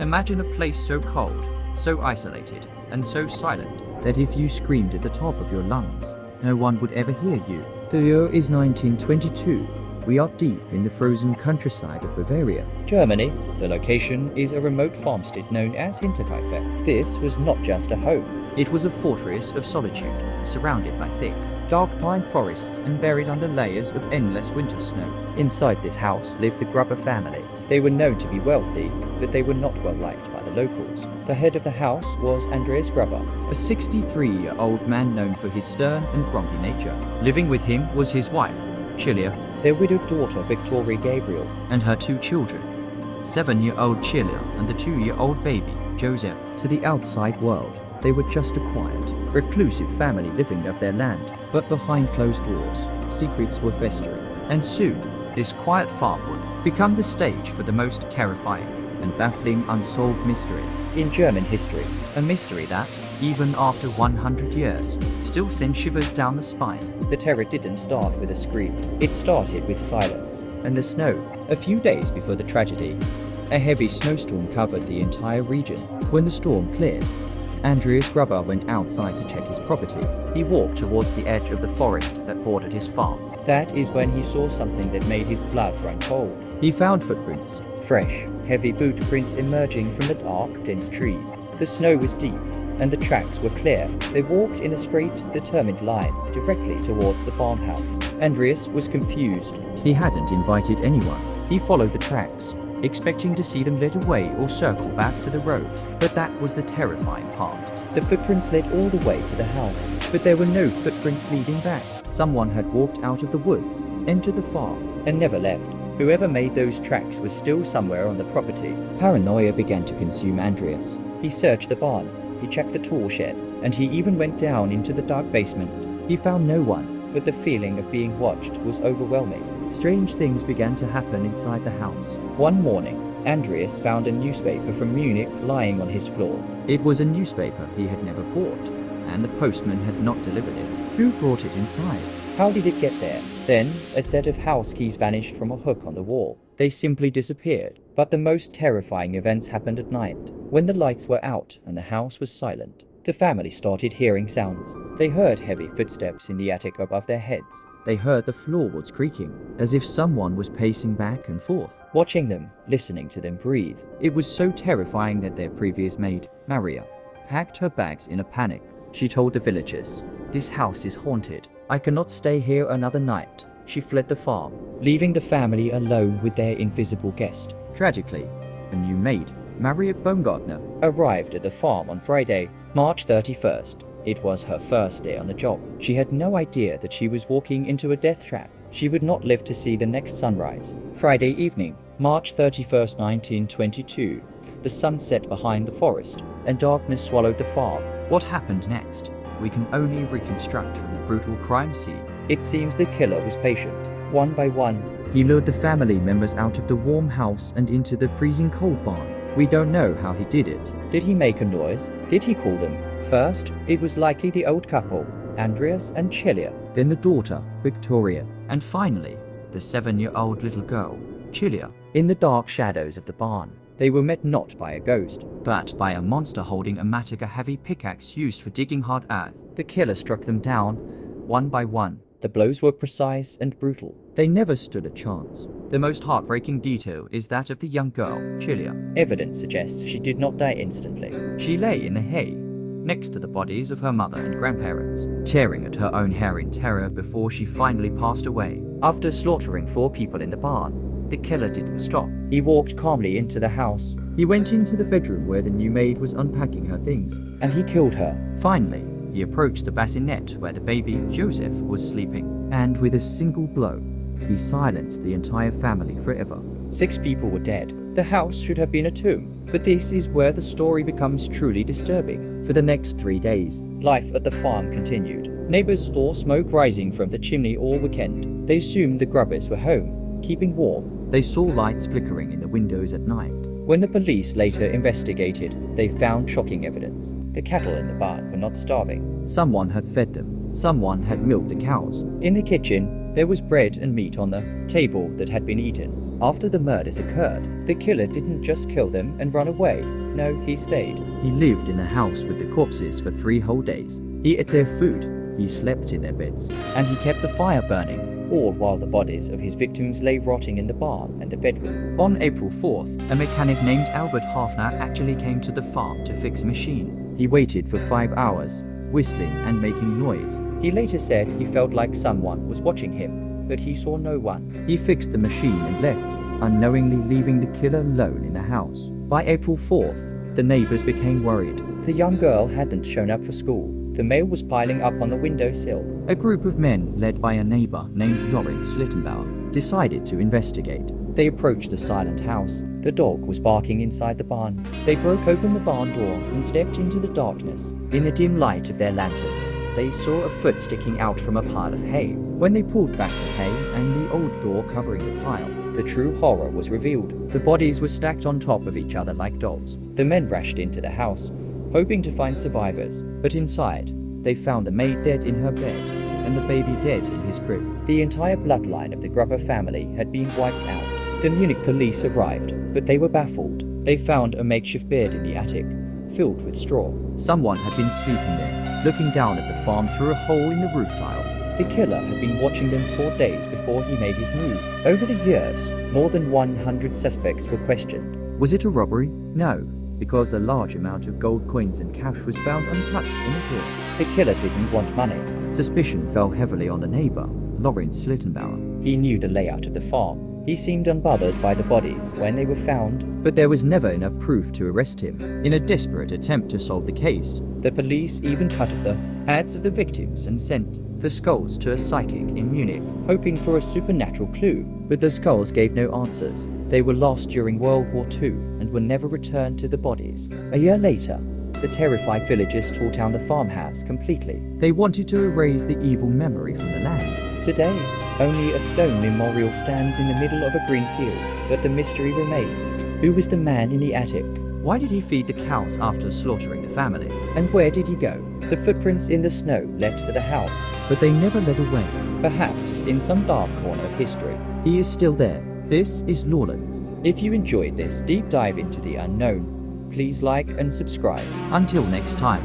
Imagine a place so cold, so isolated, and so silent that if you screamed at the top of your lungs, no one would ever hear you. The year is 1922. We are deep in the frozen countryside of Bavaria, Germany. The location is a remote farmstead known as Hinterkaifeck. This was not just a home. It was a fortress of solitude, surrounded by thick, dark pine forests and buried under layers of endless winter snow. Inside this house lived the Grubber family. They were known to be wealthy, but they were not well liked by the locals. The head of the house was Andreas Grubber, a 63-year-old man known for his stern and grumpy nature. Living with him was his wife, Chilia, their widowed daughter Victoria Gabriel, and her two children, 7-year-old Chilia and the 2-year-old baby, Joseph. To the outside world, they were just a quiet, reclusive family living off their land, but behind closed doors, secrets were festering. And soon, this quiet farm would become the stage for the most terrifying and baffling unsolved mystery in German history. A mystery that, even after 100 years, still sends shivers down the spine. The terror didn't start with a scream. It started with silence and the snow. A few days before the tragedy, a heavy snowstorm covered the entire region. When the storm cleared, Andreas Grubber went outside to check his property. He walked towards the edge of the forest that bordered his farm. That is when he saw something that made his blood run cold. He found footprints, fresh, heavy boot prints emerging from the dark, dense trees. The snow was deep, and the tracks were clear. They walked in a straight, determined line, directly towards the farmhouse. Andreas was confused. He hadn't invited anyone. He followed the tracks, expecting to see them lead away or circle back to the road. But that was the terrifying part. The footprints led all the way to the house, but there were no footprints leading back. Someone had walked out of the woods, entered the farm, and never left. Whoever made those tracks was still somewhere on the property. Paranoia began to consume Andreas. He searched the barn, he checked the tool shed, and he even went down into the dark basement. He found no one, but the feeling of being watched was overwhelming. Strange things began to happen inside the house. One morning, Andreas found a newspaper from Munich lying on his floor. It was a newspaper he had never bought, and the postman had not delivered it. Who brought it inside? How did it get there? Then, a set of house keys vanished from a hook on the wall. They simply disappeared. But the most terrifying events happened at night, when the lights were out and the house was silent. The family started hearing sounds. They heard heavy footsteps in the attic above their heads. They heard the floorboards creaking, as if someone was pacing back and forth, watching them, listening to them breathe. It was so terrifying that their previous maid, Maria, packed her bags in a panic. She told the villagers, "This house is haunted. I cannot stay here another night." She fled the farm, leaving the family alone with their invisible guest. Tragically, a new maid, Maria Baumgartner, arrived at the farm on Friday, March 31st. It was her first day on the job. She had no idea that she was walking into a death trap. She would not live to see the next sunrise. Friday evening, March 31st, 1922. The sun set behind the forest, and darkness swallowed the farm. What happened next? We can only reconstruct from the brutal crime scene. It seems the killer was patient. One by one, he lured the family members out of the warm house and into the freezing cold barn. We don't know how he did it. Did he make a noise? Did he call them? First, it was likely the old couple, Andreas and Chilia. Then the daughter, Victoria. And finally, the 7-year-old little girl, Chilia. In the dark shadows of the barn, they were met not by a ghost, but by a monster holding a mattock, a heavy pickaxe used for digging hard earth. The killer struck them down, one by one. The blows were precise and brutal. They never stood a chance. The most heartbreaking detail is that of the young girl, Chilia. Evidence suggests she did not die instantly. She lay in the hay, next to the bodies of her mother and grandparents, tearing at her own hair in terror before she finally passed away. After slaughtering 4 people in the barn, the killer didn't stop. He walked calmly into the house. He went into the bedroom where the new maid was unpacking her things, and he killed her. Finally, he approached the bassinet where the baby, Joseph, was sleeping, and with a single blow, he silenced the entire family forever. 6 people were dead. The house should have been a tomb. But this is where the story becomes truly disturbing. For the next 3 days, life at the farm continued. Neighbors saw smoke rising from the chimney all weekend. They assumed the Grubbers were home, keeping warm. They saw lights flickering in the windows at night. When the police later investigated, they found shocking evidence. The cattle in the barn were not starving. Someone had fed them. Someone had milked the cows. In the kitchen, there was bread and meat on the table that had been eaten. After the murders occurred, the killer didn't just kill them and run away. No, he stayed. He lived in the house with the corpses for 3 whole days. He ate their food, he slept in their beds, and he kept the fire burning, all while the bodies of his victims lay rotting in the barn and the bedroom. On April 4th, a mechanic named Albert Hafner actually came to the farm to fix a machine. He waited for 5 hours, whistling and making noise. He later said he felt like someone was watching him, but he saw no one. He fixed the machine and left, unknowingly leaving the killer alone in the house. By April 4th, the neighbors became worried. The young girl hadn't shown up for school. The mail was piling up on the windowsill. A group of men, led by a neighbor named Lawrence Schlittenbauer, decided to investigate. They approached the silent house. The dog was barking inside the barn. They broke open the barn door and stepped into the darkness. In the dim light of their lanterns, they saw a foot sticking out from a pile of hay. When they pulled back the hay and the old door covering the pile, the true horror was revealed. The bodies were stacked on top of each other like dolls. The men rushed into the house, hoping to find survivors, but inside, they found the maid dead in her bed and the baby dead in his crib. The entire bloodline of the Grubber family had been wiped out. The Munich police arrived, but they were baffled. They found a makeshift bed in the attic, filled with straw. Someone had been sleeping there, looking down at the farm through a hole in the roof tiles. The killer had been watching them for days before he made his move. Over the years, more than 100 suspects were questioned. Was it a robbery? No, because a large amount of gold coins and cash was found untouched in the drawer. The killer didn't want money. Suspicion fell heavily on the neighbor, Lawrence Schlittenbauer. He knew the layout of the farm. He seemed unbothered by the bodies when they were found, but there was never enough proof to arrest him. In a desperate attempt to solve the case, the police even cut off the heads of the victims and sent the skulls to a psychic in Munich, hoping for a supernatural clue. But the skulls gave no answers. They were lost during World War II and were never returned to the bodies. A year later, the terrified villagers tore down the farmhouse completely. They wanted to erase the evil memory from the land. Today, only a stone memorial stands in the middle of a green field, but the mystery remains. Who was the man in the attic? Why did he feed the cows after slaughtering the family? And where did he go? The footprints in the snow led to the house, but they never led away. Perhaps in some dark corner of history, he is still there. This is Lawrence. If you enjoyed this deep dive into the unknown, please like and subscribe. Until next time.